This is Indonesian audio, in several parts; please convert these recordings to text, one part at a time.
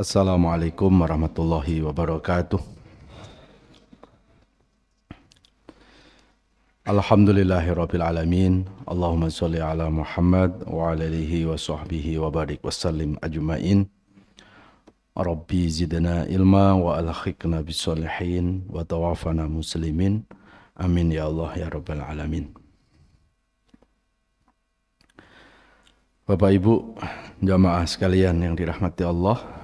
Assalamualaikum warahmatullahi wabarakatuh. Alhamdulillahirabbil alamin. Allahumma shalli ala Muhammad wa ala alihi wa sahbihi wa barik wasallim ajmain. Rabbi zidna ilma wa alhiqna bisolihin wa tawafana muslimin. Amin ya Allah ya rabbal alamin. Bapak Ibu jamaah sekalian yang dirahmati Allah,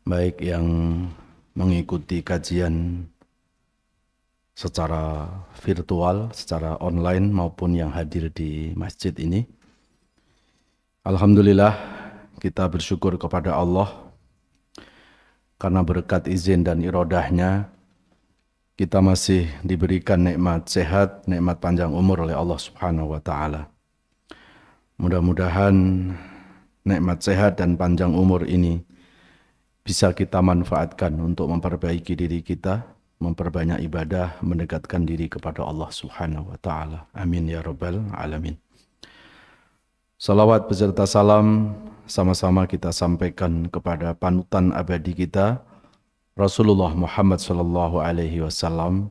baik yang mengikuti kajian secara virtual, secara online maupun yang hadir di masjid ini. Alhamdulillah kita bersyukur kepada Allah karena berkat izin dan irodahnya kita masih diberikan nikmat sehat, nikmat panjang umur oleh Allah Subhanahu wa taala. Mudah-mudahan nikmat sehat dan panjang umur ini bisa kita manfaatkan untuk memperbaiki diri kita, memperbanyak ibadah, mendekatkan diri kepada Allah Subhanahu wa taala. Amin ya rabbal alamin. Salawat beserta salam sama-sama kita sampaikan kepada panutan abadi kita Rasulullah Muhammad sallallahu alaihi wasallam.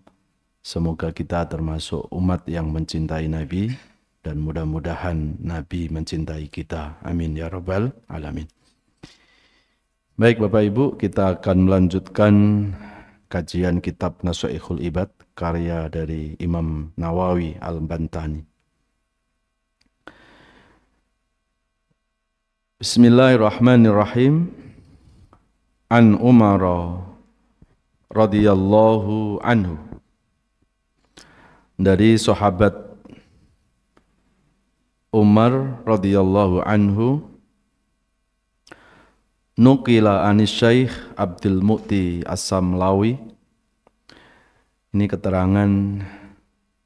Semoga kita termasuk umat yang mencintai Nabi dan mudah-mudahan Nabi mencintai kita. Amin ya rabbal alamin. Baik Bapak Ibu, kita akan melanjutkan kajian kitab Nashaikhul Ibad karya dari Imam Nawawi Al-Bantani. Bismillahirrahmanirrahim. An Umar radhiyallahu anhu. Dari sahabat Umar radhiyallahu anhu, Nuqila anis Syekh Abdul Mu'ti As-Samlawi. Ini keterangan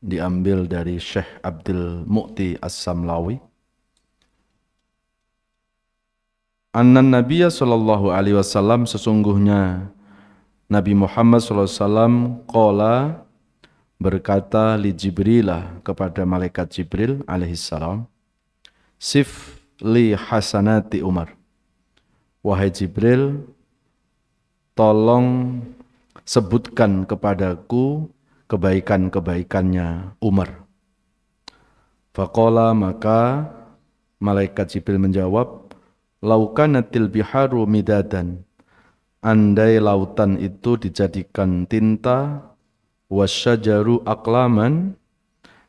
diambil dari Syekh Abdul Mu'ti As-Samlawi. Annan Nabiya sallallahu alaihi wasallam, sesungguhnya Nabi Muhammad sallallahu alaihi wasallam qala, berkata li Jibrilah, kepada malaikat Jibril alaihi salam, sif li hasanati Umar. Wahai Jibril, tolong sebutkan kepadaku kebaikan-kebaikannya Umar. Faqala, maka malaikat Jibril menjawab, laukanatil biharu midadan, andai lautan itu dijadikan tinta, wasyajaru aklaman,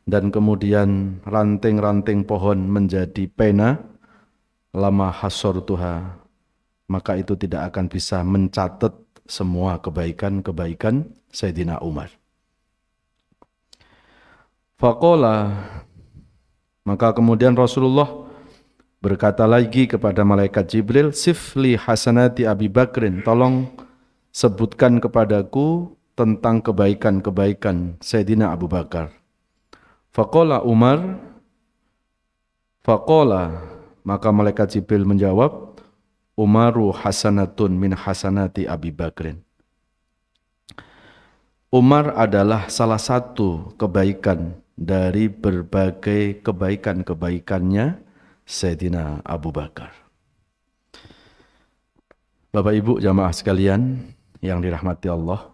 dan kemudian ranting-ranting pohon menjadi pena, lama hasortuha, maka itu tidak akan bisa mencatat semua kebaikan-kebaikan Sayyidina Umar. Faqala, maka kemudian Rasulullah berkata lagi kepada malaikat Jibril, sifli hasanati Abi Bakrin, tolong sebutkan kepadaku tentang kebaikan-kebaikan Sayyidina Abu Bakar. Faqala Umar, faqala, maka malaikat Jibril menjawab, Umaru hasanatun min hasanati Abi Bakrin. Umar adalah salah satu kebaikan dari berbagai kebaikan-kebaikannya Sayyidina Abu Bakar. Bapak Ibu jamaah sekalian yang dirahmati Allah,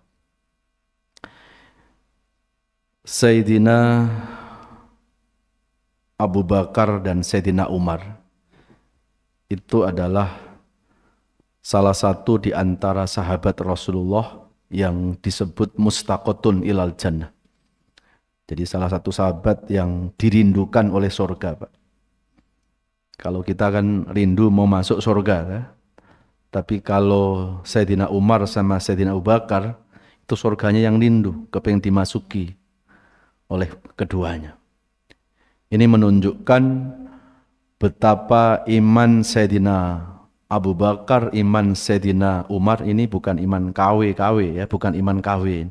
Sayyidina Abu Bakar dan Sayyidina Umar itu adalah salah satu di antara sahabat Rasulullah yang disebut mustaqotun ilal jannah. Jadi salah satu sahabat yang dirindukan oleh surga, Pak. Kalau kita kan rindu mau masuk surga, kan? Tapi kalau Sayyidina Umar sama Sayyidina Abu Bakar, itu surganya yang rindu, kepengen dimasuki oleh keduanya. Ini menunjukkan betapa iman Sayyidina Abu Bakar, iman Sayyidina Umar ini bukan iman KW ya, bukan iman KW.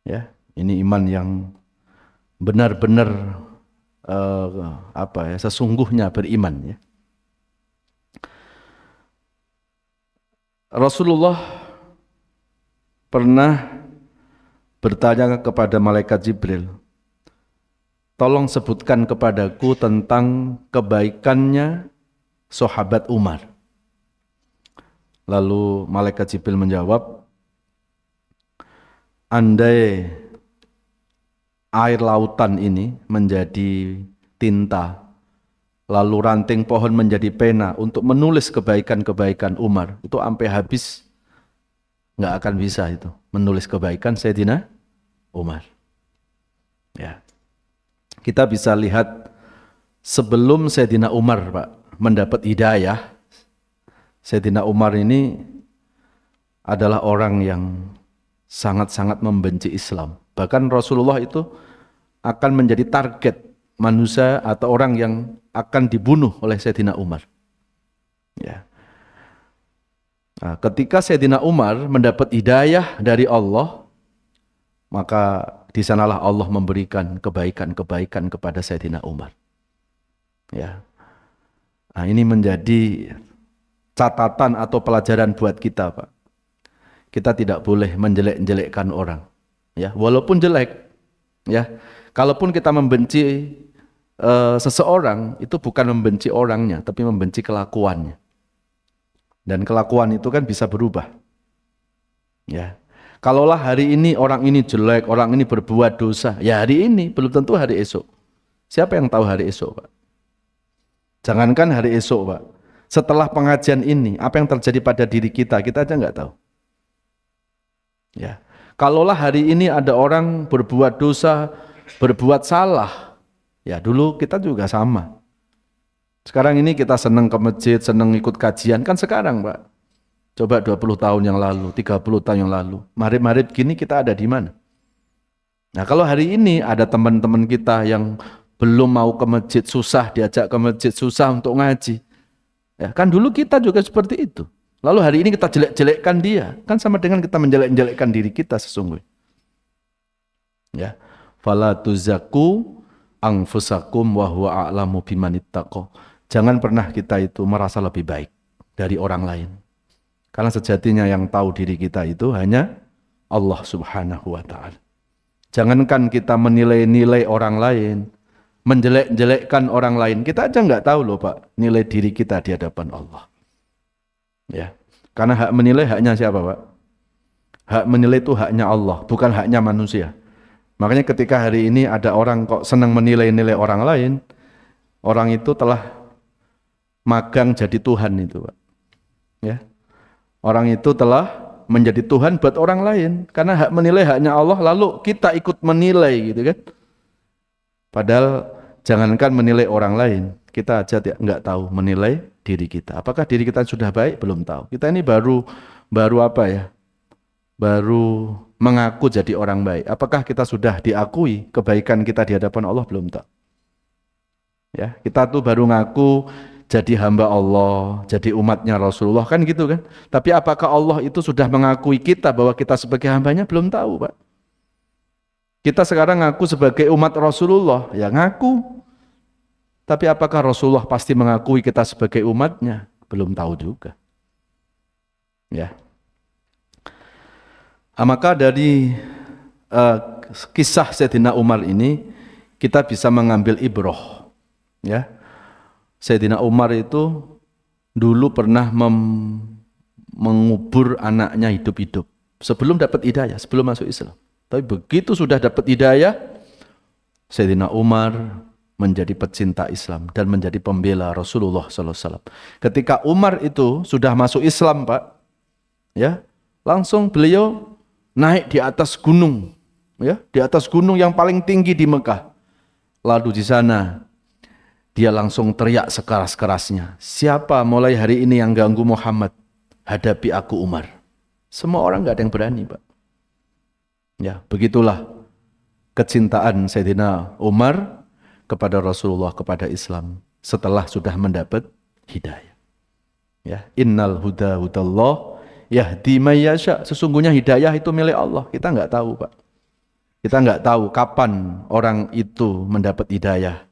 Ya, ini iman yang benar-benar sesungguhnya beriman ya. Rasulullah pernah bertanya kepada malaikat Jibril, tolong sebutkan kepadaku tentang kebaikannya sahabat Umar. Lalu malaikat Jibril menjawab, andai air lautan ini menjadi tinta, lalu ranting pohon menjadi pena untuk menulis kebaikan-kebaikan Umar, itu sampai habis nggak akan bisa itu menulis kebaikan Sayyidina Umar. Ya, kita bisa lihat sebelum Sayyidina Umar, Pak, mendapat hidayah, Sayyidina Umar ini adalah orang yang sangat-sangat membenci Islam. Bahkan Rasulullah itu akan menjadi target manusia atau orang yang akan dibunuh oleh Sayyidina Umar. Ya. Nah, ketika Sayyidina Umar mendapat hidayah dari Allah, maka di sanalah Allah memberikan kebaikan-kebaikan kepada Sayyidina Umar. Ya. Nah, ini menjadi catatan atau pelajaran buat kita, Pak. Kita tidak boleh menjelek-jelekkan orang, ya, walaupun jelek, ya. Kalaupun kita membenci seseorang, itu bukan membenci orangnya, tapi membenci kelakuannya. Dan kelakuan itu kan bisa berubah, ya. Kalaulah hari ini orang ini jelek, orang ini berbuat dosa, ya hari ini belum tentu hari esok. Siapa yang tahu hari esok, Pak? Jangankan hari esok, Pak. Setelah pengajian ini, apa yang terjadi pada diri kita aja nggak tahu. Ya, kalaulah hari ini ada orang berbuat dosa, berbuat salah, ya dulu kita juga sama. Sekarang ini kita senang ke masjid, senang ikut kajian, kan sekarang, Pak. Coba 20 tahun yang lalu, 30 tahun yang lalu, marib-marib gini kita ada di mana? Nah, kalau hari ini ada teman-teman kita yang belum mau ke masjid, susah diajak ke masjid, susah untuk ngaji, ya kan dulu kita juga seperti itu. Lalu hari ini kita jelek-jelekkan dia, kan sama dengan kita menjelek-jelekkan diri kita sesungguhnya. Ya, fala tuzakku anfusakum wa huwa a'lamu bimanittaqo. Jangan pernah kita itu merasa lebih baik dari orang lain. Karena sejatinya yang tahu diri kita itu hanya Allah Subhanahu wa taala. Jangankan kita menilai-nilai orang lain, menjelek-jelekkan orang lain, kita aja nggak tahu loh, Pak, nilai diri kita di hadapan Allah. Ya, karena hak menilai haknya siapa, Pak? Hak menilai itu haknya Allah, bukan haknya manusia. Makanya ketika hari ini ada orang kok senang menilai-nilai orang lain, orang itu telah magang jadi Tuhan itu, Pak. Ya, orang itu telah menjadi Tuhan buat orang lain, karena hak menilai haknya Allah, lalu kita ikut menilai gitu kan. Padahal jangankan menilai orang lain, kita aja nggak tahu menilai diri kita. Apakah diri kita sudah baik? Belum tahu. Kita ini baru apa ya? Baru mengaku jadi orang baik. Apakah kita sudah diakui kebaikan kita di hadapan Allah? Belum tahu. Ya, kita tuh baru ngaku jadi hamba Allah, jadi umatnya Rasulullah, kan gitu kan. Tapi apakah Allah itu sudah mengakui kita bahwa kita sebagai hambanya? Belum tahu, Pak. Kita sekarang ngaku sebagai umat Rasulullah, ya ngaku. Tapi apakah Rasulullah pasti mengakui kita sebagai umatnya? Belum tahu juga. Ya. Maka dari kisah Sayyidina Umar ini kita bisa mengambil ibroh. Ya. Sayyidina Umar itu dulu pernah mengubur anaknya hidup-hidup sebelum dapat hidayah, sebelum masuk Islam. Tapi begitu sudah dapat hidayah, Sayyidina Umar menjadi pecinta Islam dan menjadi pembela Rasulullah SAW. Ketika Umar itu sudah masuk Islam, Pak, ya, langsung beliau naik di atas gunung, ya, di atas gunung yang paling tinggi di Mekah. Lalu di sana dia langsung teriak sekeras-kerasnya, siapa mulai hari ini yang ganggu Muhammad, hadapi aku Umar. Semua orang nggak ada yang berani, Pak. Ya, begitulah kecintaan Sayyidina Umar kepada Rasulullah, kepada Islam setelah sudah mendapat hidayah. Ya, innal huda hudallah yahdi may yasha. Sesungguhnya hidayah itu milik Allah. Kita nggak tahu, Pak. Kita nggak tahu kapan orang itu mendapat hidayah.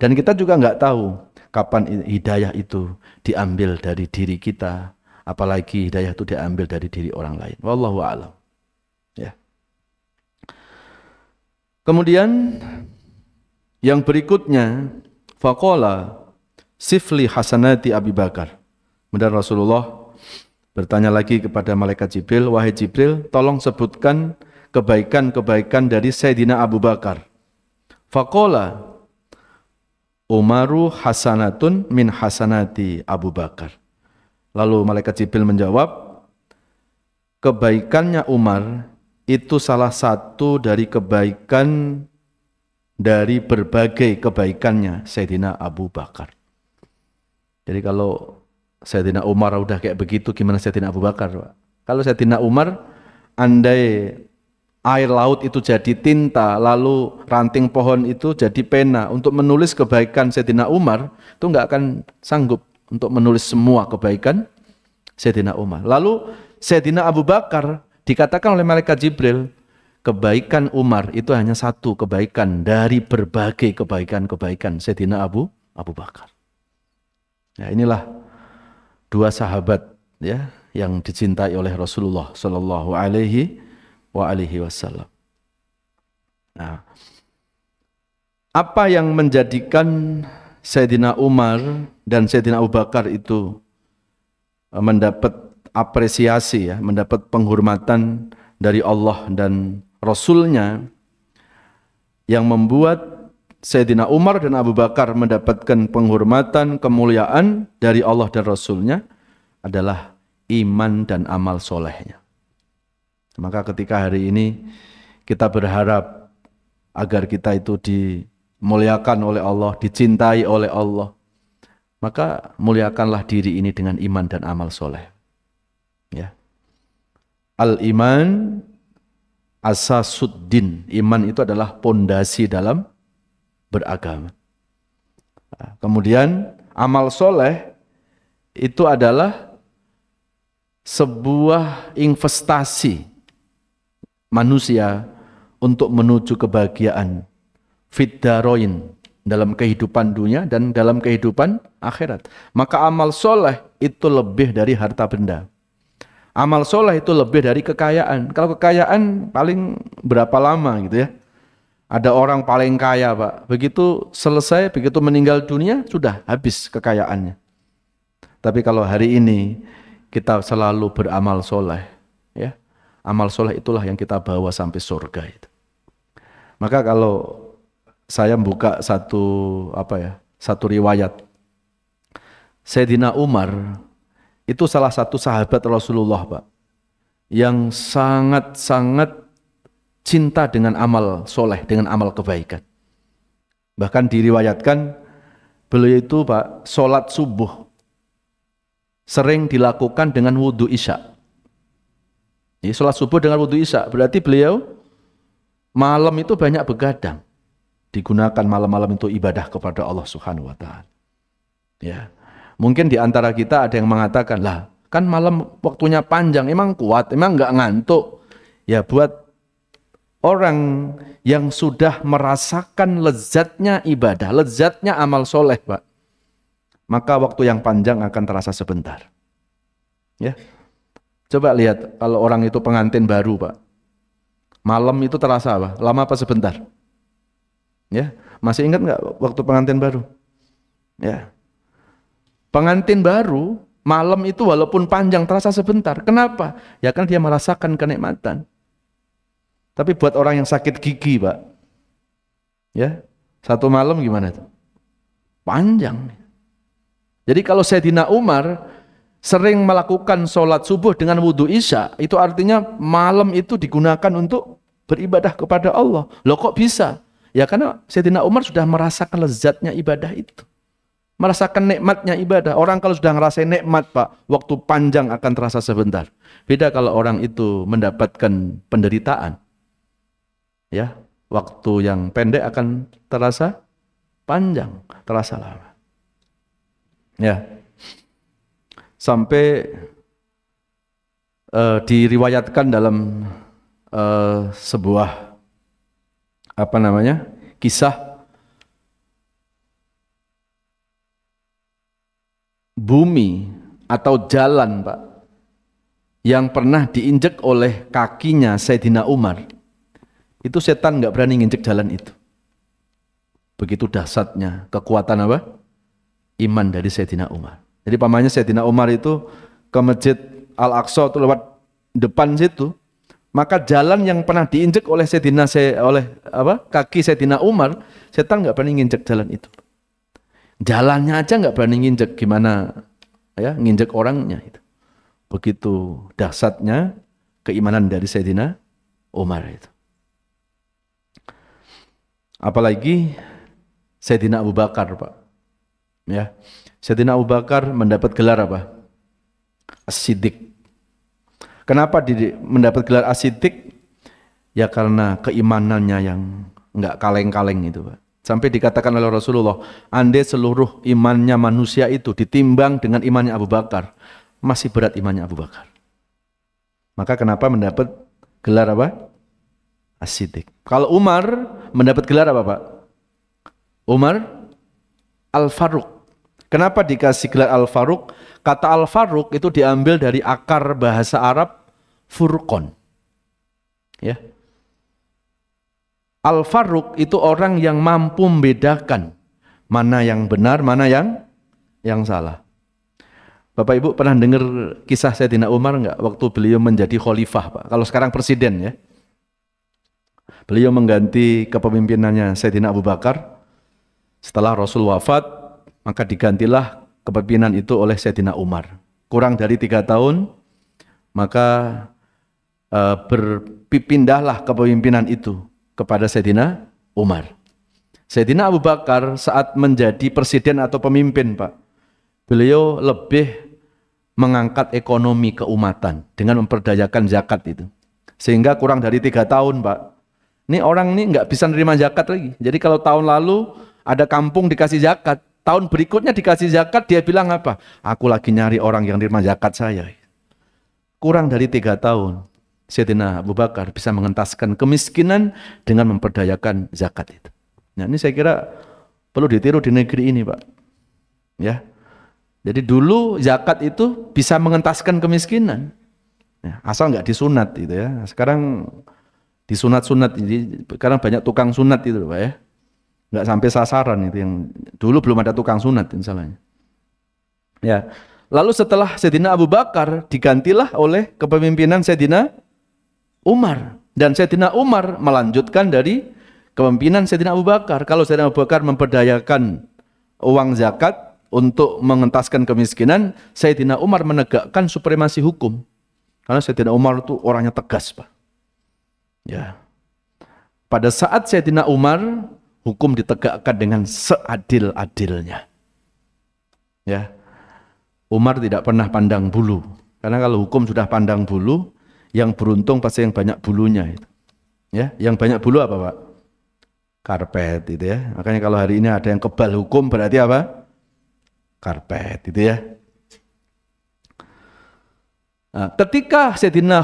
Dan kita juga nggak tahu kapan hidayah itu diambil dari diri kita, apalagi hidayah itu diambil dari diri orang lain. Wallahu a'lam. Ya. Kemudian yang berikutnya, faqala sifli hasanati Abi Bakar. Kemudian Rasulullah bertanya lagi kepada malaikat Jibril, wahai Jibril, tolong sebutkan kebaikan-kebaikan dari Sayyidina Abu Bakar. Faqala Umaru hasanatun min hasanati Abu Bakar. Lalu malaikat Jibril menjawab, kebaikannya Umar itu salah satu dari kebaikan dari berbagai kebaikannya Sayyidina Abu Bakar. Jadi kalau Sayyidina Umar udah kayak begitu, gimana Sayyidina Abu Bakar, Pak? Kalau Sayyidina Umar, andai air laut itu jadi tinta, lalu ranting pohon itu jadi pena untuk menulis kebaikan Sayyidina Umar, itu nggak akan sanggup untuk menulis semua kebaikan Sayyidina Umar. Lalu Sayyidina Abu Bakar dikatakan oleh malaikat Jibril, kebaikan Umar itu hanya satu kebaikan dari berbagai kebaikan-kebaikan Sayyidina Abu Bakar. Ya, inilah dua sahabat ya yang dicintai oleh Rasulullah Shallallahu Alaihi Wasallam. Nah, apa yang menjadikan Sayyidina Umar dan Sayyidina Abu Bakar itu mendapat apresiasi ya, mendapat penghormatan dari Allah dan Rasulnya, yang membuat Sayyidina Umar dan Abu Bakar mendapatkan penghormatan, kemuliaan dari Allah dan Rasulnya adalah iman dan amal solehnya. Maka ketika hari ini kita berharap agar kita itu dimuliakan oleh Allah, dicintai oleh Allah, maka muliakanlah diri ini dengan iman dan amal soleh. Ya. Al-iman asasuddin. Iman itu adalah pondasi dalam beragama. Kemudian amal soleh itu adalah sebuah investasi manusia untuk menuju kebahagiaan fid-daroin, dalam kehidupan dunia dan dalam kehidupan akhirat. Maka amal soleh itu lebih dari harta benda. Amal soleh itu lebih dari kekayaan. Kalau kekayaan paling berapa lama gitu ya. Ada orang paling kaya, Pak. Begitu selesai, begitu meninggal dunia, sudah habis kekayaannya. Tapi kalau hari ini kita selalu beramal soleh, ya, amal soleh itulah yang kita bawa sampai surga itu. Maka kalau saya membuka satu riwayat, Sayyidina Umar itu salah satu sahabat Rasulullah, Pak, yang sangat-sangat cinta dengan amal soleh, dengan amal kebaikan. Bahkan diriwayatkan beliau itu, Pak, sholat subuh sering dilakukan dengan wudhu isya. Jadi sholat subuh dengan wudhu isya, berarti beliau malam itu banyak begadang. Digunakan malam-malam itu ibadah kepada Allah Subhanahu wa Ta'ala. Ya. Mungkin di antara kita ada yang mengatakan, lah kan malam waktunya panjang, emang kuat, emang nggak ngantuk. Ya, buat orang yang sudah merasakan lezatnya ibadah, lezatnya amal soleh, Pak, maka waktu yang panjang akan terasa sebentar. Ya, coba lihat kalau orang itu pengantin baru, Pak, malam itu terasa apa? Lama apa sebentar? Ya, masih ingat nggak waktu pengantin baru? Ya, pengantin baru malam itu walaupun panjang terasa sebentar. Kenapa? Ya kan dia merasakan kenikmatan. Tapi buat orang yang sakit gigi, Pak, ya, satu malam gimana tuh? Panjang. Jadi kalau Sayyidina Umar sering melakukan sholat subuh dengan wudhu isya, itu artinya malam itu digunakan untuk beribadah kepada Allah. Loh kok bisa? Ya karena Sayyidina Umar sudah merasakan lezatnya ibadah itu. Merasakan nikmatnya ibadah. Orang kalau sudah ngerasain nikmat, Pak, waktu panjang akan terasa sebentar. Beda kalau orang itu mendapatkan penderitaan. Ya, waktu yang pendek akan terasa panjang, terasa lama. Ya. Sampai diriwayatkan dalam sebuah kisah bumi atau jalan, Pak, yang pernah diinjek oleh kakinya Sayyidina Umar. Itu setan nggak berani nginjek jalan itu. Begitu dahsyatnya kekuatan apa? Iman dari Sayyidina Umar. Jadi pamannya Sayyidina Umar itu ke masjid Al-Aqsa itu lewat depan situ, maka jalan yang pernah diinjek oleh kaki Sayyidina Umar, setan nggak berani nginjek jalan itu. Jalannya aja nggak berani nginjek, gimana ya nginjek orangnya itu. Begitu dahsyatnya keimanan dari Sayyidina Umar itu. Apalagi Sayyidina Abu Bakar, Pak. Ya. Sayyidina Abu Bakar mendapat gelar apa? As-Siddiq. Kenapa mendapat gelar As-Siddiq? Ya karena keimanannya yang enggak kaleng-kaleng itu, Pak. Sampai dikatakan oleh Rasulullah, andai seluruh imannya manusia itu ditimbang dengan imannya Abu Bakar, masih berat imannya Abu Bakar. Maka kenapa mendapat gelar apa? As-Siddiq. Kalau Umar mendapat gelar apa, Pak? Umar Al-Faruq. Kenapa dikasih gelar Al-Faruq? Kata Al-Faruq itu diambil dari akar bahasa Arab furqon. Ya. Al-Faruq itu orang yang mampu membedakan mana yang benar, mana yang salah. Bapak Ibu pernah dengar kisah Sayyidina Umar enggak waktu beliau menjadi khalifah, Pak? Kalau sekarang presiden ya. Beliau mengganti kepemimpinannya Sayyidina Abu Bakar. Setelah Rasul wafat, maka digantilah kepemimpinan itu oleh Sayyidina Umar. Kurang dari 3 tahun, maka berpindahlah kepemimpinan itu kepada Sayyidina Umar. Sayyidina Abu Bakar saat menjadi presiden atau pemimpin, Pak, beliau lebih mengangkat ekonomi keumatan dengan memperdayakan zakat itu. Sehingga kurang dari 3 tahun, Pak, ini orang ini nggak bisa nerima zakat lagi. Jadi kalau tahun lalu ada kampung dikasih zakat, tahun berikutnya dikasih zakat, dia bilang apa? Aku lagi nyari orang yang nerima zakat saya. Kurang dari 3 tahun, Sayyidina Abu Bakar bisa mengentaskan kemiskinan dengan memperdayakan zakat itu. Nah, ini saya kira perlu ditiru di negeri ini, Pak. Ya. Jadi dulu zakat itu bisa mengentaskan kemiskinan. Ya, asal nggak disunat gitu ya. Sekarang disunat-sunat, jadi sekarang banyak tukang sunat itu, Pak ya. Nggak sampai sasaran itu, yang dulu belum ada tukang sunat misalnya. Ya. Lalu setelah Sayyidina Abu Bakar digantilah oleh kepemimpinan Sayyidina Umar, dan Sayyidina Umar melanjutkan dari kepemimpinan Sayyidina Abu Bakar. Kalau Sayyidina Abu Bakar memperdayakan uang zakat untuk mengentaskan kemiskinan, Sayyidina Umar menegakkan supremasi hukum. Karena Sayyidina Umar itu orangnya tegas, Pak. Ya. Pada saat Sayyidina Umar, hukum ditegakkan dengan seadil-adilnya. Ya. Umar tidak pernah pandang bulu. Karena kalau hukum sudah pandang bulu, yang beruntung pasti yang banyak bulunya itu. Ya, yang banyak bulu apa, Pak? Karpet itu ya. Makanya kalau hari ini ada yang kebal hukum berarti apa? Karpet itu ya. Nah, ketika Sayyidina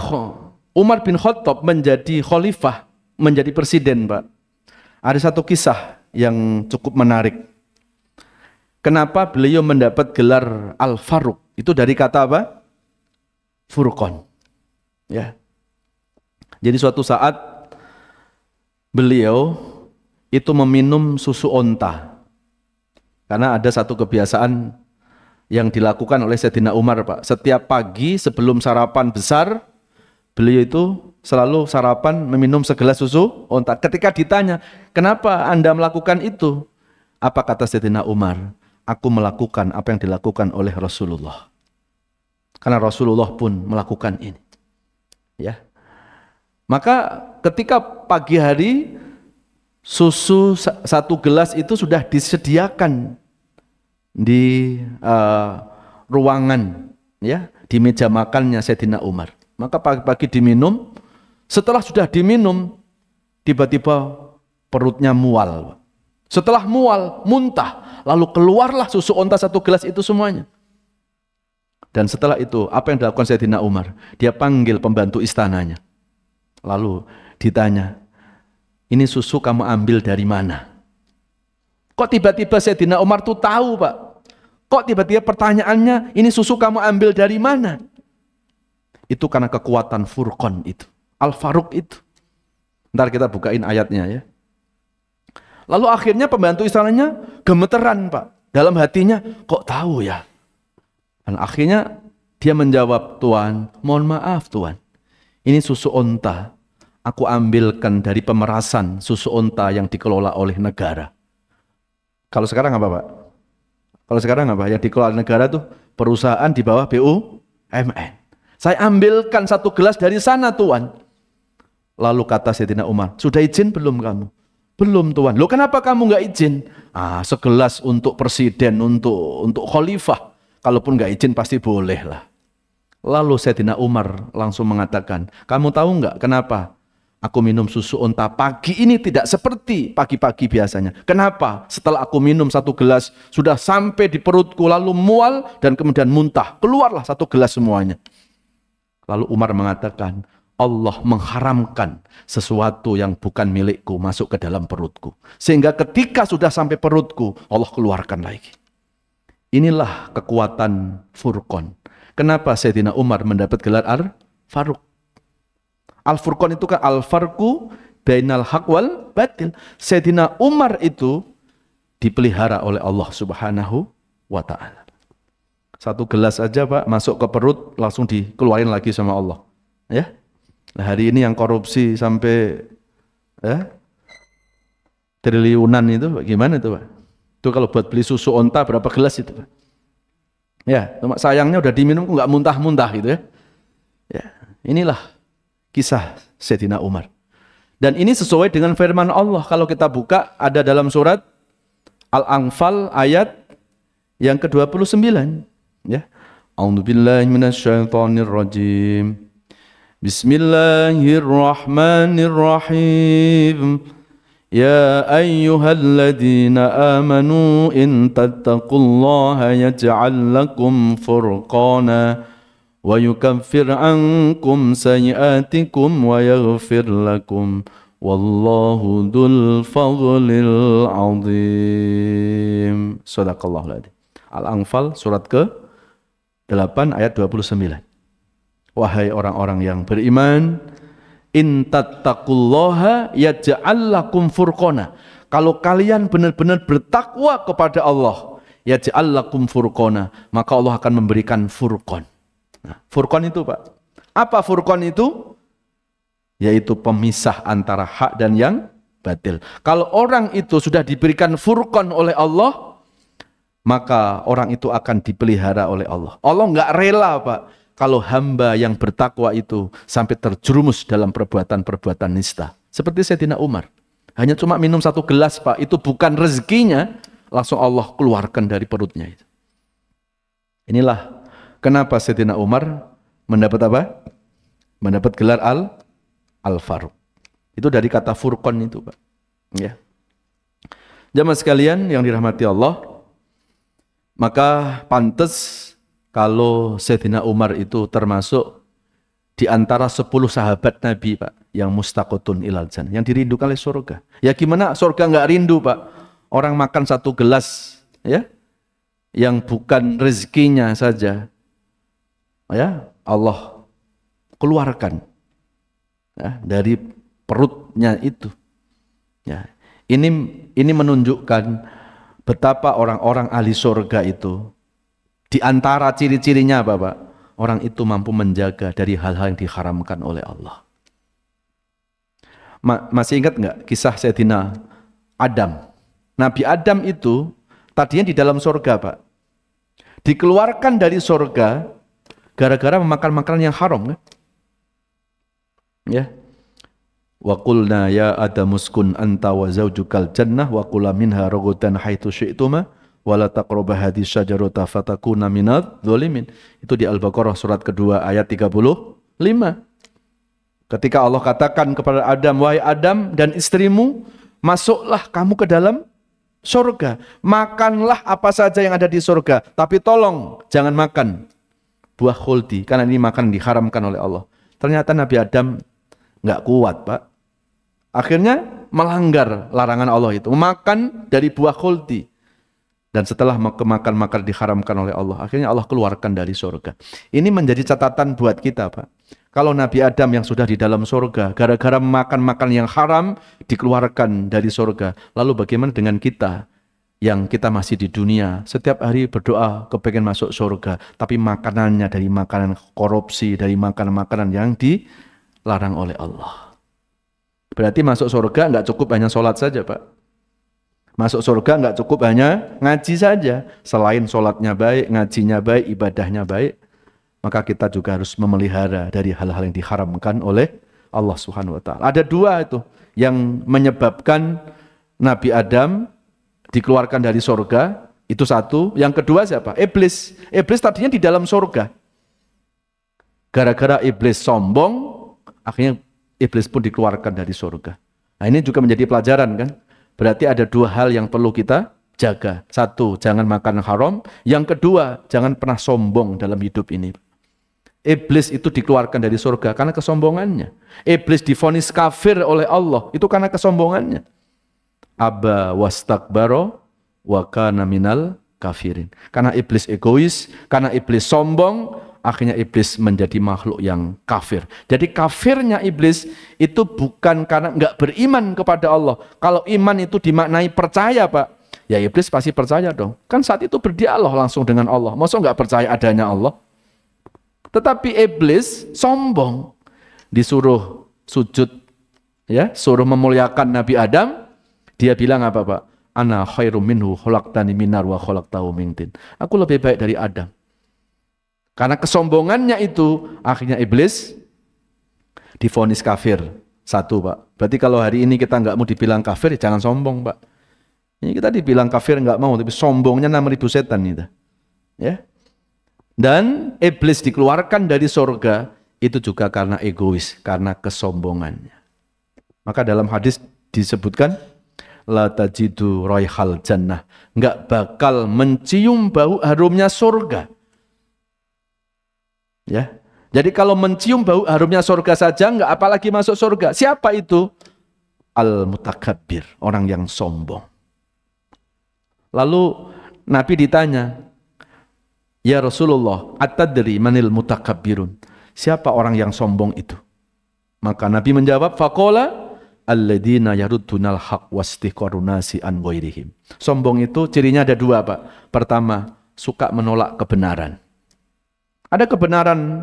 Umar bin Khattab menjadi khalifah, menjadi presiden, Pak, ada satu kisah yang cukup menarik. Kenapa beliau mendapat gelar Al-Faruq? Itu dari kata apa? Furqon. Ya. Jadi suatu saat beliau itu meminum susu onta. Karena ada satu kebiasaan yang dilakukan oleh Sayyidina Umar, Pak. Setiap pagi sebelum sarapan besar, beliau itu selalu sarapan meminum segelas susu onta. Ketika ditanya, kenapa Anda melakukan itu? Apa kata Sayyidina Umar? Aku melakukan apa yang dilakukan oleh Rasulullah. Karena Rasulullah pun melakukan ini. Ya. Maka ketika pagi hari susu 1 gelas itu sudah disediakan di ruangan, ya, di meja makannya Sayyidina Umar. Maka pagi-pagi diminum. Setelah sudah diminum, tiba-tiba perutnya mual. Setelah mual, muntah, lalu keluarlah susu onta 1 gelas itu semuanya. Dan setelah itu, apa yang dilakukan Sayyidina Umar? Dia panggil pembantu istananya. Lalu ditanya, ini susu kamu ambil dari mana? Kok tiba-tiba Sayyidina Umar tuh tahu, Pak? Kok tiba-tiba pertanyaannya, ini susu kamu ambil dari mana? Itu karena kekuatan Furqon itu. Al-Faruq itu. Ntar kita bukain ayatnya ya. Lalu akhirnya pembantu istananya gemeteran, Pak. Dalam hatinya, kok tahu ya? Dan akhirnya Dia menjawab, Tuan, mohon maaf Tuan, ini susu onta. Aku ambilkan dari pemerasan susu onta yang dikelola oleh negara. Kalau sekarang apa Pak? Kalau sekarang apa? Yang dikelola negara tuh perusahaan di bawah BUMN. Saya ambilkan 1 gelas dari sana Tuan. Lalu kata Sayyidina Umar, sudah izin belum kamu? Belum Tuan. Loh kenapa kamu nggak izin? Segelas untuk presiden, untuk khalifah. Kalaupun nggak izin pasti boleh lah. Lalu Sayyidina Umar langsung mengatakan, kamu tahu nggak kenapa aku minum susu onta pagi ini tidak seperti pagi-pagi biasanya? Kenapa? Setelah aku minum 1 gelas, sudah sampai di perutku, lalu mual dan kemudian muntah. Keluarlah 1 gelas semuanya. Lalu Umar mengatakan, Allah mengharamkan sesuatu yang bukan milikku masuk ke dalam perutku. Sehingga ketika sudah sampai perutku, Allah keluarkan lagi. Inilah kekuatan Furqan. Kenapa Sayyidina Umar mendapat gelar Al-Faruq? Al-Furqan itu kan Al-Farqu bainal haq wal batil. Sayyidina Umar itu dipelihara oleh Allah Subhanahu wa ta'ala. 1 gelas aja Pak, masuk ke perut, langsung dikeluarin lagi sama Allah. Ya. Nah, hari ini yang korupsi sampai triliunan itu gimana itu Pak? Itu kalau buat beli susu onta berapa gelas itu Pak? Ya, cuma sayangnya udah diminum kok nggak muntah-muntah gitu ya. Ya, inilah kisah Sayyidina Umar. Dan ini sesuai dengan firman Allah. Kalau kita buka ada dalam surat Al-Anfal ayat yang ke-29 ya. A'udzubillahi minasyaitonirrajim. Bismillahirrahmanirrahim. Ya ayyuhalladzina amanu in tattaqullaha yaj'al lakum furqana wa yukaffir ankum sayiatikum wa yaghfir lakum wallahu dzul fadlil azim. Shadaqallahul adzim. Al-Anfal surat ke-8 ayat 29. Wahai orang-orang yang beriman, in tattaqullaha yaj'al lakum furqana. Kalau kalian benar-benar bertakwa kepada Allah, yaj'al lakum furqana, maka Allah akan memberikan furqan. Nah, furqan itu Pak. Apa furqan itu? Yaitu pemisah antara hak dan yang batil. Kalau orang itu sudah diberikan furqan oleh Allah, maka orang itu akan dipelihara oleh Allah. Allah nggak rela Pak, kalau hamba yang bertakwa itu sampai terjerumus dalam perbuatan-perbuatan nista. Seperti Sayyidina Umar. Hanya cuma minum 1 gelas Pak, itu bukan rezekinya, langsung Allah keluarkan dari perutnya itu. Inilah kenapa Sayyidina Umar mendapat apa? Mendapat gelar Al-Faruq. Itu dari kata furqan itu Pak. Ya. Jamaah sekalian yang dirahmati Allah, maka pantas kalau Sayyidina Umar itu termasuk di antara 10 sahabat Nabi Pak, yang mustaqotun ilal jannah, yang dirindukan oleh surga. Ya gimana surga nggak rindu Pak? Orang makan 1 gelas ya, yang bukan rezekinya saja, ya Allah keluarkan ya, dari perutnya itu. Ya, ini menunjukkan betapa orang-orang ahli surga itu, di antara ciri-cirinya apa Pak? Orang itu mampu menjaga dari hal-hal yang diharamkan oleh Allah. Masih ingat nggak kisah Sayyidina Adam? Nabi Adam itu tadinya di dalam surga Pak. Dikeluarkan dari surga gara-gara memakan makanan yang haram kan? Ya. Wa qulna ya adamuskun anta wa zaujukal jannah wa kula minha ragadan haitsu syi'tuma wala taqrabu hadhihi syajarata fatakuna minadh dzalimin. Itu di Al-Baqarah surat kedua ayat 35. Ketika Allah katakan kepada Adam, wahai Adam dan istrimu, masuklah kamu ke dalam surga, makanlah apa saja yang ada di surga, tapi tolong jangan makan buah khuldi, karena ini makan diharamkan oleh Allah. Ternyata Nabi Adam nggak kuat Pak, akhirnya melanggar larangan Allah itu, makan dari buah khuldi. Dan setelah makan diharamkan oleh Allah, akhirnya Allah keluarkan dari surga. Ini menjadi catatan buat kita Pak. Kalau Nabi Adam yang sudah di dalam surga, gara-gara makan yang haram, dikeluarkan dari surga. Lalu bagaimana dengan kita yang kita masih di dunia, setiap hari berdoa kepengen masuk surga, tapi makanannya dari makanan korupsi, dari makanan-makanan yang dilarang oleh Allah. Berarti masuk surga nggak cukup hanya sholat saja, Pak. Masuk surga nggak cukup hanya ngaji saja. Selain sholatnya baik, ngajinya baik, ibadahnya baik, maka kita juga harus memelihara dari hal-hal yang diharamkan oleh Allah Subhanahu wa Ta'ala. Ada dua itu yang menyebabkan Nabi Adam dikeluarkan dari surga, itu satu. Yang kedua siapa? Iblis. Iblis tadinya di dalam surga. Gara-gara iblis sombong, akhirnya iblis pun dikeluarkan dari surga. Nah, ini juga menjadi pelajaran kan? Berarti ada dua hal yang perlu kita jaga. Satu, jangan makan haram. Yang kedua, jangan pernah sombong dalam hidup ini. Iblis itu dikeluarkan dari surga karena kesombongannya. Iblis divonis kafir oleh Allah, itu karena kesombongannya. Aba wastakbaro wa kana minal kafirin. Karena iblis egois, karena iblis sombong, akhirnya iblis menjadi makhluk yang kafir. Jadi kafirnya iblis itu bukan karena nggak beriman kepada Allah. Kalau iman itu dimaknai percaya, Pak, ya iblis pasti percaya dong. Kan saat itu berdialog langsung dengan Allah. Masa nggak percaya adanya Allah? Tetapi iblis sombong, disuruh sujud, ya, suruh memuliakan Nabi Adam. Dia bilang apa, Pak? Ana khairum minhu khalaqtani min nar wa khalaqtahu min tin. Aku lebih baik dari Adam. Karena kesombongannya itu, akhirnya iblis divonis kafir. Satu, Pak. Berarti kalau hari ini kita nggak mau dibilang kafir, ya jangan sombong, Pak. Ini kita dibilang kafir nggak mau, tapi sombongnya 6.000 setan itu. Ya. Dan iblis dikeluarkan dari surga itu juga karena egois, karena kesombongannya. Maka dalam hadis disebutkan, la tajidu raihal jannah, enggak bakal mencium bau harumnya surga. Ya. Jadi kalau mencium bau harumnya surga saja enggak, apalagi masuk surga. Siapa itu? Al-mutakabbir, orang yang sombong. Lalu Nabi ditanya, ya Rasulullah, atadri manil mutakabbirun? Siapa orang yang sombong itu? Maka Nabi menjawab, faqala alladzina yaruddunal haq wastiqarunasi an ghairihim. Sombong itu cirinya ada dua, Pak. Pertama, suka menolak kebenaran. Ada kebenaran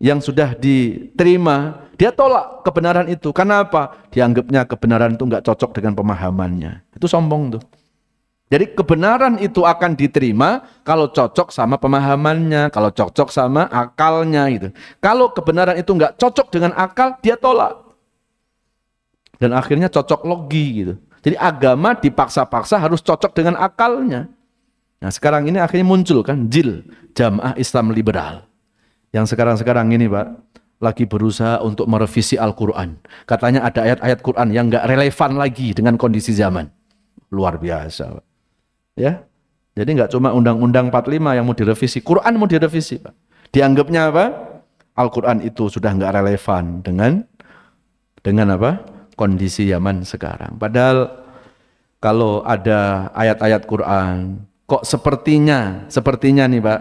yang sudah diterima, dia tolak kebenaran itu. Kenapa? Dianggapnya kebenaran itu enggak cocok dengan pemahamannya. Itu sombong tuh. Jadi kebenaran itu akan diterima kalau cocok sama pemahamannya, kalau cocok sama akalnya gitu. Kalau kebenaran itu enggak cocok dengan akal, dia tolak. Dan akhirnya cocok logi gitu. Jadi agama dipaksa-paksa harus cocok dengan akalnya. Nah sekarang ini akhirnya muncul kan JIL, Jamaah Islam Liberal. Yang sekarang ini, Pak, lagi berusaha untuk merevisi Al-Quran. Katanya ada ayat-ayat Quran yang nggak relevan lagi dengan kondisi zaman. Luar biasa, Pak. Ya, jadi nggak cuma Undang-Undang 45 yang mau direvisi, Quran mau direvisi, Pak. Dianggapnya apa? Al-Quran itu sudah nggak relevan dengan apa? Kondisi zaman sekarang. Padahal kalau ada ayat-ayat Quran, kok sepertinya nih, Pak,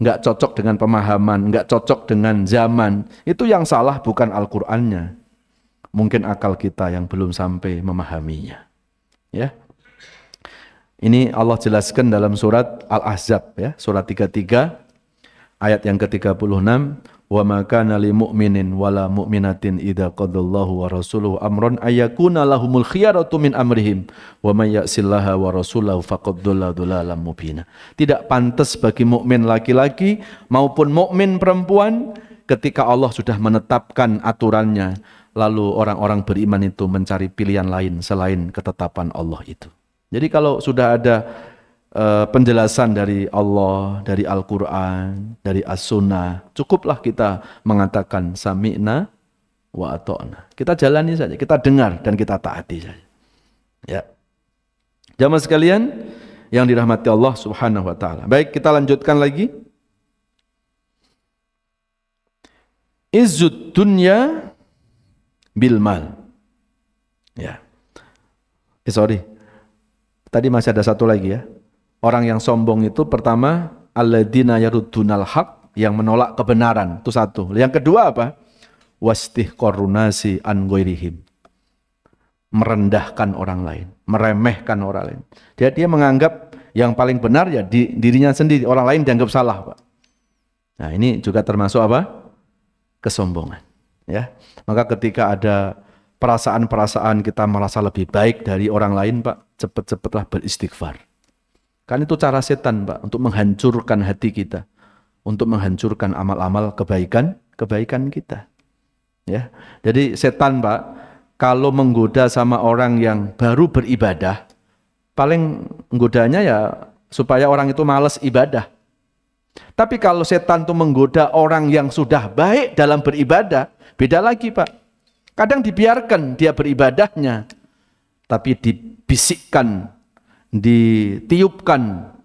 nggak cocok dengan pemahaman, nggak cocok dengan zaman, itu yang salah bukan Al-Qur'annya. Mungkin akal kita yang belum sampai memahaminya. Ya. Ini Allah jelaskan dalam surat Al-Ahzab, ya, surat 33 ayat yang ke-36, wa ma kana lil mu'minin wala mu'minatin idza qadallahu wa rasuluhu amran ayyakuna lahumul khiyaratu min amrihim wa may ya'sillaha wa rasulahu faqad dhalla dhalalan mubina. Tidak pantas bagi mukmin laki-laki maupun mukmin perempuan ketika Allah sudah menetapkan aturannya, lalu orang-orang beriman itu mencari pilihan lain selain ketetapan Allah itu. Jadi kalau sudah ada penjelasan dari Allah, dari Al-Quran, dari As-Sunnah, cukuplah kita mengatakan sami'na wa ata'na. Kita jalani saja, kita dengar dan kita taati saja. Ya. Jamaah sekalian yang dirahmati Allah Subhanahu wa taala. Baik, kita lanjutkan lagi. Izzud dunya bil mal. Ya. Sorry. Tadi masih ada satu lagi ya. Orang yang sombong itu pertama alladzina yaruddunal haq, yang menolak kebenaran, itu satu. Yang kedua apa? Wastihqarunasi an ghairihim, merendahkan orang lain, meremehkan orang lain. Dia menganggap yang paling benar ya dirinya sendiri, orang lain dianggap salah, Pak. Nah, ini juga termasuk apa? Kesombongan, ya. Maka ketika ada perasaan-perasaan kita merasa lebih baik dari orang lain, Pak, cepat-cepatlah beristighfar. Kan itu cara setan, Pak, untuk menghancurkan hati kita, untuk menghancurkan amal-amal kebaikan kita. Ya. Jadi setan, Pak, kalau menggoda sama orang yang baru beribadah, paling menggodanya ya supaya orang itu malas ibadah. Tapi kalau setan itu menggoda orang yang sudah baik dalam beribadah, beda lagi, Pak. Kadang dibiarkan dia beribadahnya, tapi dibisikkan, ditiupkan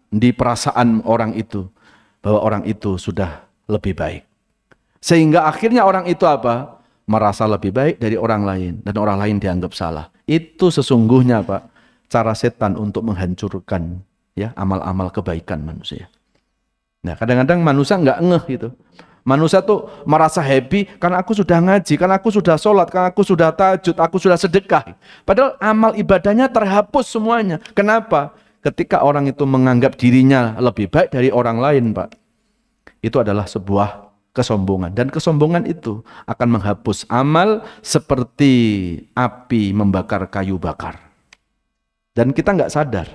di perasaan orang itu, bahwa orang itu sudah lebih baik. Sehingga akhirnya orang itu apa? Merasa lebih baik dari orang lain, dan orang lain dianggap salah. Itu sesungguhnya, Pak, cara setan untuk menghancurkan ya amal-amal kebaikan manusia. Nah, kadang-kadang manusia nggak ngeh gitu. Manusia tuh merasa happy karena aku sudah ngaji, karena aku sudah sholat, karena aku sudah tahajud, aku sudah sedekah. Padahal amal ibadahnya terhapus semuanya. Kenapa? Ketika orang itu menganggap dirinya lebih baik dari orang lain, Pak, itu adalah sebuah kesombongan. Dan kesombongan itu akan menghapus amal seperti api membakar kayu bakar. Dan kita nggak sadar.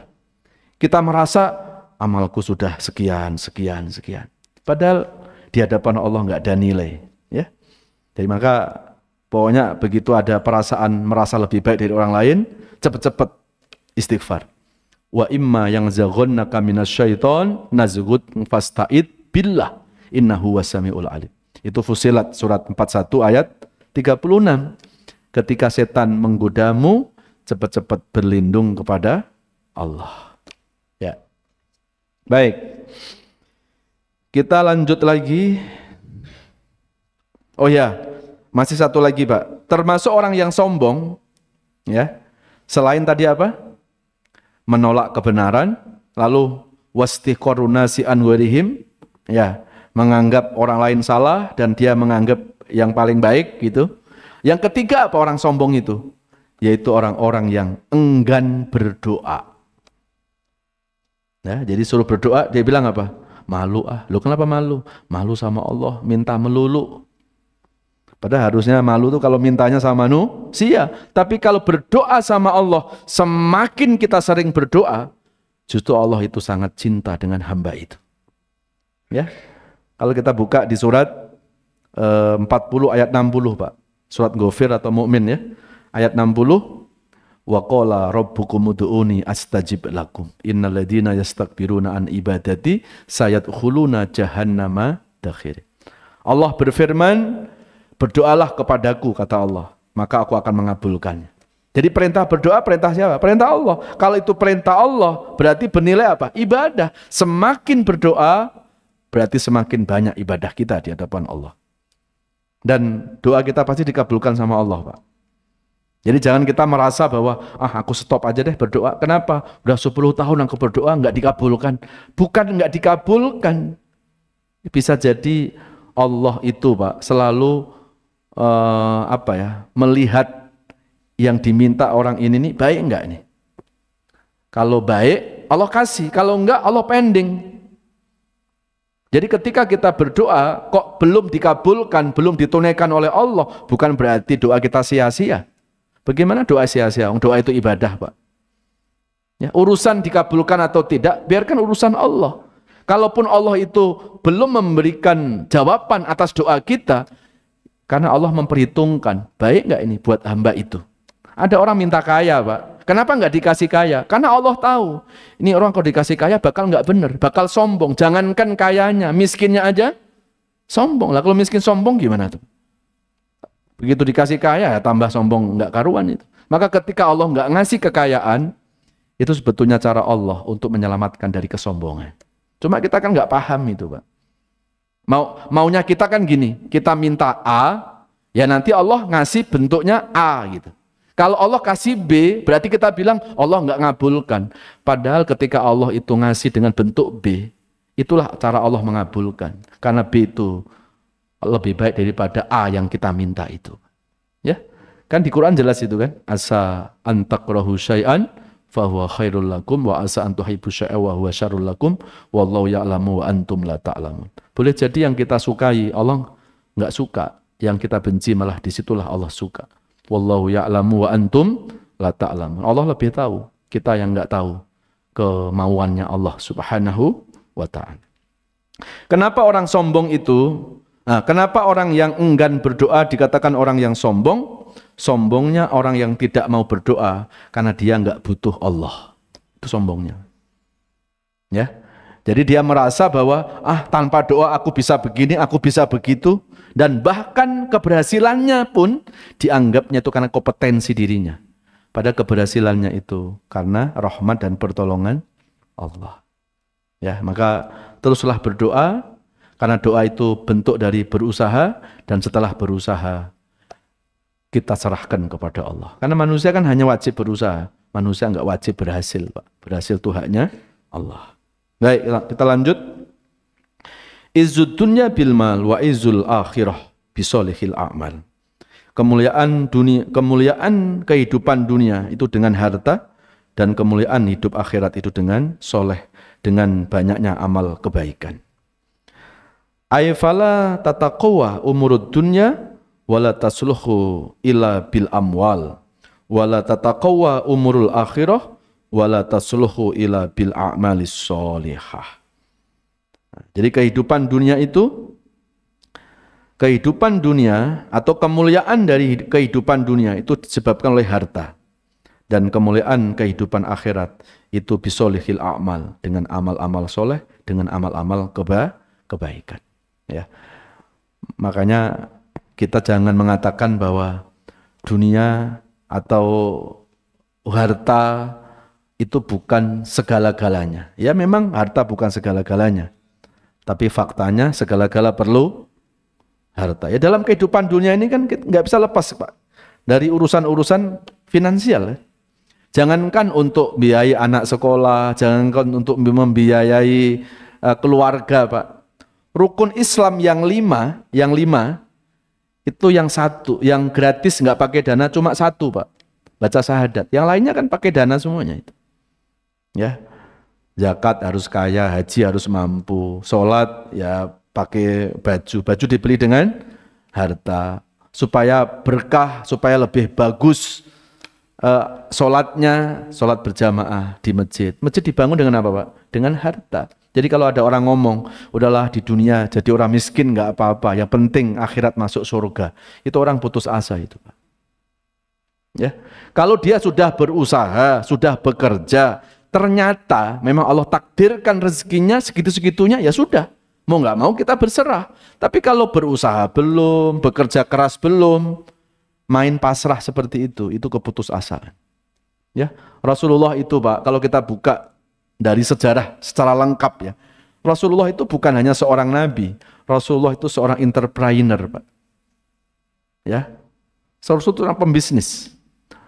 Kita merasa amalku sudah sekian. Padahal di hadapan Allah nggak ada nilai. Ya. Jadi maka pokoknya begitu ada perasaan merasa lebih baik dari orang lain, cepat-cepat istighfar. Wa imma yang zaghannaka minasyaiton nazghut fasta'id billah innahu wasamiul alim. Itu Fussilat surat 41 ayat 36. Ketika setan menggodamu, cepat-cepat berlindung kepada Allah. Ya. Baik. Kita lanjut lagi. Oh ya, masih satu lagi, Pak. Termasuk orang yang sombong, ya. Selain tadi apa? Menolak kebenaran, lalu wastiqorunasi anwarihim, ya, menganggap orang lain salah dan dia menganggap yang paling baik gitu. Yang ketiga apa orang sombong itu? Yaitu orang-orang yang enggan berdoa. Ya, jadi suruh berdoa, dia bilang apa? Malu ah. Lu kenapa malu? Malu sama Allah, minta melulu. Padahal harusnya malu tuh kalau mintanya sama manusia. Tapi kalau berdoa sama Allah, semakin kita sering berdoa, justru Allah itu sangat cinta dengan hamba itu. Ya. Kalau kita buka di surat 40 ayat 60, Pak. Surat Ghafir atau Mukmin ya. Ayat 60. Wa qala rabbukum ud'uni astajib lakum innal ladzina yastakbiruna an ibadati sayadkhuluna jahannama dakhir. Allah berfirman, berdoalah kepadaku, kata Allah, maka aku akan mengabulkannya. Jadi perintah berdoa, perintah siapa? Perintah Allah. Kalau itu perintah Allah, berarti bernilai apa? Ibadah. Semakin berdoa, berarti semakin banyak ibadah kita di hadapan Allah. Dan doa kita pasti dikabulkan sama Allah, Pak. Jadi jangan kita merasa bahwa aku stop aja deh berdoa. Kenapa? Udah 10 tahun aku berdoa nggak dikabulkan. Bukan nggak dikabulkan. Bisa jadi Allah itu, Pak, selalu melihat yang diminta orang ini nih baik enggak nih. Kalau baik Allah kasih, kalau enggak Allah pending. Jadi ketika kita berdoa kok belum dikabulkan, belum ditunaikan oleh Allah, bukan berarti doa kita sia-sia. Bagaimana doa sia-sia? Doa itu ibadah, Pak. Ya, urusan dikabulkan atau tidak, biarkan urusan Allah. Kalaupun Allah itu belum memberikan jawaban atas doa kita, karena Allah memperhitungkan, baik nggak ini buat hamba itu. Ada orang minta kaya, Pak. Kenapa nggak dikasih kaya? Karena Allah tahu, ini orang kalau dikasih kaya bakal nggak benar, bakal sombong. Jangankan kayanya, miskinnya aja sombong. Lah kalau miskin sombong gimana tuh? Begitu dikasih kaya, ya tambah sombong, nggak karuan itu. Maka ketika Allah nggak ngasih kekayaan, itu sebetulnya cara Allah untuk menyelamatkan dari kesombongan. Cuma kita kan nggak paham itu, Pak. Maunya kita kan gini, kita minta A, ya nanti Allah ngasih bentuknya A gitu. Kalau Allah kasih B, berarti kita bilang Allah nggak ngabulkan. Padahal ketika Allah itu ngasih dengan bentuk B, itulah cara Allah mengabulkan. Karena B itu lebih baik daripada A yang kita minta itu. Ya, kan di Quran jelas itu kan, asa antakrahu syai'an fahuwa khairul lakum wa asa an tuhibbu syai'a wa huwa syarrul lakum wallahu ya'lamu wa antum la ta'lamun. Boleh jadi yang kita sukai Allah enggak suka, yang kita benci malah disitulah Allah suka. Wallahu ya'lamu wa antum la ta'lamun. Allah lebih tahu, kita yang enggak tahu kemauannya Allah Subhanahu wa ta'ala. Kenapa orang sombong itu? Kenapa orang yang enggan berdoa dikatakan orang yang sombong? Sombongnya orang yang tidak mau berdoa karena dia enggak butuh Allah. Itu sombongnya. Ya. Jadi dia merasa bahwa tanpa doa aku bisa begini, aku bisa begitu, dan bahkan keberhasilannya pun dianggapnya itu karena kompetensi dirinya. Pada keberhasilannya itu karena rahmat dan pertolongan Allah. Ya, maka teruslah berdoa karena doa itu bentuk dari berusaha, dan setelah berusaha kita serahkan kepada Allah. Karena manusia kan hanya wajib berusaha, manusia enggak wajib berhasil, Pak. Berhasil itu haknya Allah. Baik, kita lanjut. Izzud dunya bil mal wa izzul akhirah bisolihil a'mal. Kemuliaan dunia, kemuliaan kehidupan dunia itu dengan harta, dan kemuliaan hidup akhirat itu dengan soleh, dengan banyaknya amal kebaikan. Ayfala tataqwa umurud dunya wala tasluhu illa bil amwal wala tataqwa umurul akhirah wala tasluhu ila bil a'malis sholihah. Jadi kehidupan dunia itu, kehidupan dunia atau kemuliaan dari kehidupan dunia itu disebabkan oleh harta, dan kemuliaan kehidupan akhirat itu bisolihil a'mal, dengan amal-amal soleh, dengan amal-amal kebaikan. Ya, makanya kita jangan mengatakan bahwa dunia atau harta itu bukan segala-galanya. Ya memang harta bukan segala-galanya, tapi faktanya segala-gala perlu harta. Ya dalam kehidupan dunia ini kan nggak bisa lepas, Pak, dari urusan-urusan finansial. Jangankan untuk biayai anak sekolah, jangankan untuk membiayai keluarga, Pak. Rukun Islam yang lima itu yang satu, yang gratis nggak pakai dana cuma satu, Pak. Baca syahadat. Yang lainnya kan pakai dana semuanya itu. Ya, zakat harus kaya, haji harus mampu, sholat ya pakai baju dibeli dengan harta, supaya berkah, supaya lebih bagus sholatnya, sholat berjamaah di masjid. Masjid dibangun dengan apa, Pak? Dengan harta. Jadi kalau ada orang ngomong, udahlah di dunia jadi orang miskin nggak apa-apa, yang penting akhirat masuk surga, itu orang putus asa itu, Pak. Ya, kalau dia sudah berusaha, sudah bekerja, ternyata memang Allah takdirkan rezekinya segitu-segitunya, ya sudah, mau nggak mau kita berserah. Tapi kalau berusaha belum, bekerja keras belum, main pasrah seperti itu keputusasaan. Ya, Rasulullah itu, Pak, kalau kita buka dari sejarah secara lengkap ya, Rasulullah itu bukan hanya seorang nabi, Rasulullah itu seorang entrepreneur, Pak. Ya, Rasul itu orang pembisnis.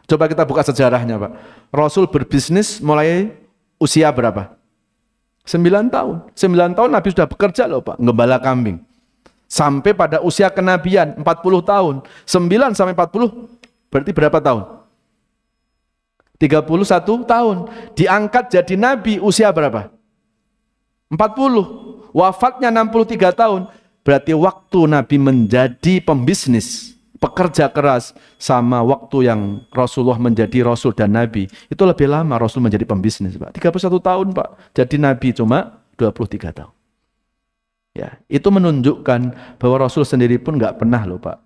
Coba kita buka sejarahnya, Pak. Rasul berbisnis mulai usia berapa? 9 tahun. 9 tahun Nabi sudah bekerja loh, Pak, gembala kambing. Sampai pada usia kenabian 40 tahun. 9 sampai 40 berarti berapa tahun? 31 tahun. Diangkat jadi nabi usia berapa? 40. Wafatnya 63 tahun. Berarti waktu Nabi menjadi pembisnis, pekerja keras, sama waktu yang Rasulullah menjadi Rasul dan Nabi, itu lebih lama Rasul menjadi pembisnis, Pak. 31 tahun, Pak. Jadi Nabi cuma 23 tahun. Ya, itu menunjukkan bahwa Rasul sendiri pun nggak pernah loh, Pak,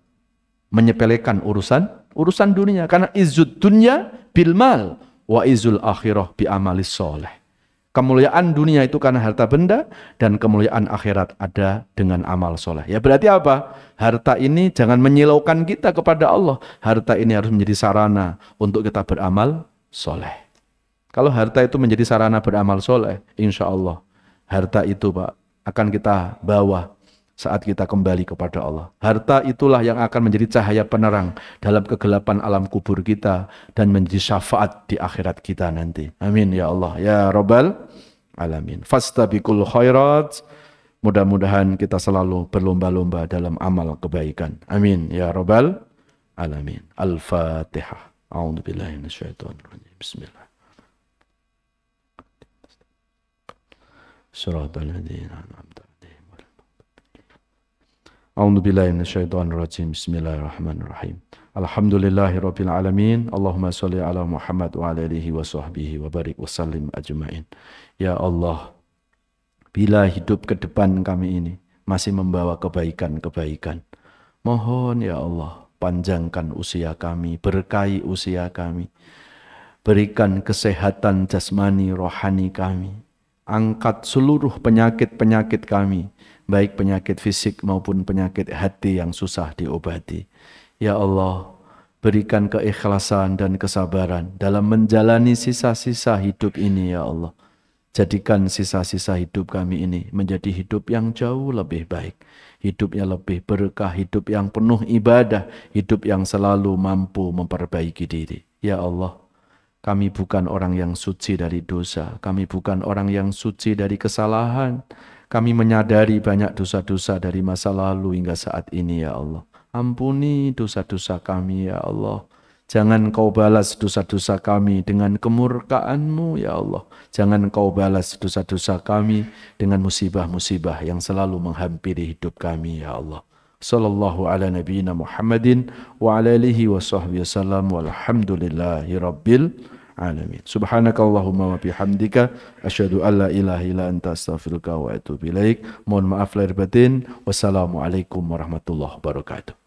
menyepelekan urusan dunia. Karena izzud dunya bil mal wa izzul akhirah bi amalis soleh. Kemuliaan dunia itu karena harta benda, dan kemuliaan akhirat ada dengan amal soleh. Ya berarti apa? Harta ini jangan menyilaukan kita kepada Allah. Harta ini harus menjadi sarana untuk kita beramal soleh. Kalau harta itu menjadi sarana beramal soleh, insya Allah harta itu, Pak, akan kita bawa saat kita kembali kepada Allah. Harta itulah yang akan menjadi cahaya penerang dalam kegelapan alam kubur kita, dan menjadi syafaat di akhirat kita nanti. Amin ya Allah ya Rabbal Alamin. Fastabiqul khairat. Mudah-mudahan kita selalu berlomba-lomba dalam amal kebaikan. Amin ya Rabbal Alamin. Al-Fatihah. A'udzubillahi minasyaitonir rajim. Bismillah. Siratal ladzina an'amta 'alaihim. A'udzu billahi minasyaitonir rajim. Bismillahirrahmanirrahim. Alhamdulillahirabbil alamin. Allahumma shalli ala Muhammad wa ala alihi wa sahbihi wa barik wa sallim ajmain. Ya Allah, bila hidup ke depan kami ini masih membawa kebaikan-kebaikan, mohon ya Allah, panjangkan usia kami, berkahi usia kami, berikan kesehatan jasmani rohani kami, angkat seluruh penyakit-penyakit kami, baik penyakit fisik maupun penyakit hati yang susah diobati. Ya Allah, berikan keikhlasan dan kesabaran dalam menjalani sisa-sisa hidup ini ya Allah. Jadikan sisa-sisa hidup kami ini menjadi hidup yang jauh lebih baik. Hidup yang lebih berkah, hidup yang penuh ibadah, hidup yang selalu mampu memperbaiki diri. Ya Allah, kami bukan orang yang suci dari dosa. Kami bukan orang yang suci dari kesalahan. Kami menyadari banyak dosa-dosa dari masa lalu hingga saat ini ya Allah. Ampuni dosa-dosa kami ya Allah. Jangan kau balas dosa-dosa kami dengan kemurkaan-Mu ya Allah. Jangan kau balas dosa-dosa kami dengan musibah-musibah yang selalu menghampiri hidup kami ya Allah. Sallallahu ala nabiyyina Muhammadin wa ala alihi wa sahbihi wasallam walhamdulillahi rabbil alamin. Subhanakallahumma wa bihamdika asyhadu an la ilaha illa anta astaghfiruka wa atubu ilaik. Mohon maaf lahir batin. Wassalamualaikum warahmatullahi wabarakatuh.